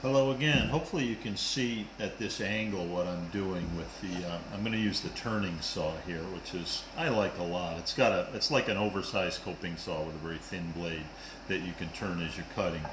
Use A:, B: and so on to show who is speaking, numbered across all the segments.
A: Hello again. Hopefully you can see at this angle what I'm doing with the, I'm going to use the turning saw here, which is, I like a lot. It's like an oversized coping saw with a very thin blade that you can turn as you're cutting.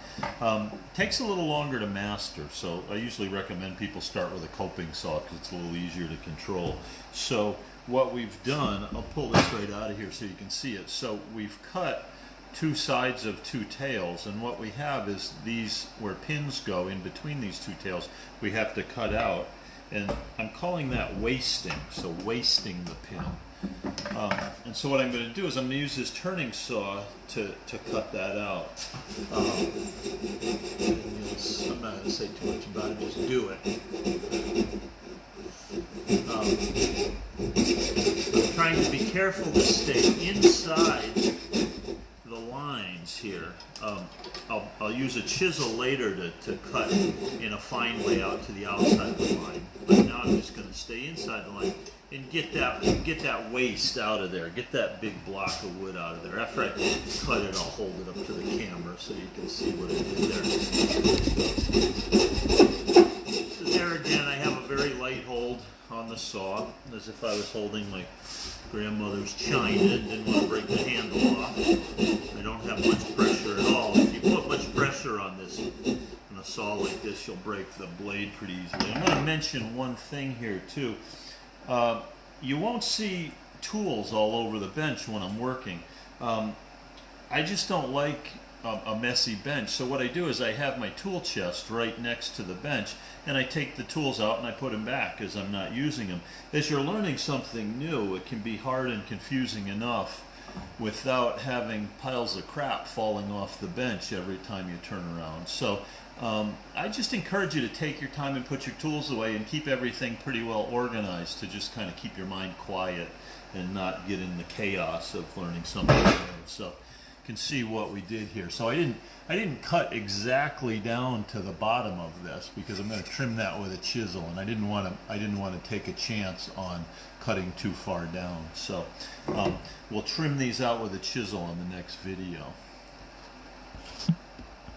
A: Takes a little longer to master, so I usually recommend people start with a coping saw because it's a little easier to control. So what we've done, I'll pull this right out of here so you can see it. So we've cut two sides of two tails, and what we have is these where pins go in between these two tails we have to cut out, and I'm calling that wasting, so wasting the pin. And so what I'm going to do is I'm going to use this turning saw to cut that out. I'm not going to say too much about it, just do it. I'm trying to be careful to stay inside the lines here. I'll use a chisel later to cut in a fine way out to the outside of the line. But now I'm just going to stay inside the line and get that waste out of there. Get that big block of wood out of there. After I cut it, I'll hold it up to the camera so you can see what I did there. So there again, I have a very light hold on the saw, as if I was holding my grandmother's china and didn't want to break the handle off. I don't have much pressure at all. If you put much pressure on a saw like this, you'll break the blade pretty easily. I'm going to mention one thing here too. You won't see tools all over the bench when I'm working. I just don't like a messy bench, so what I do is I have my tool chest right next to the bench, and I take the tools out and I put them back as I'm not using them. As you're learning something new, it can be hard and confusing enough without having piles of crap falling off the bench every time you turn around. So I just encourage you to take your time and put your tools away and keep everything pretty well organized, to just kind of keep your mind quiet and not get in the chaos of learning something new. So can see what we did here. So I didn't cut exactly down to the bottom of this because I'm going to trim that with a chisel, and I didn't want to take a chance on cutting too far down. So we'll trim these out with a chisel in the next video.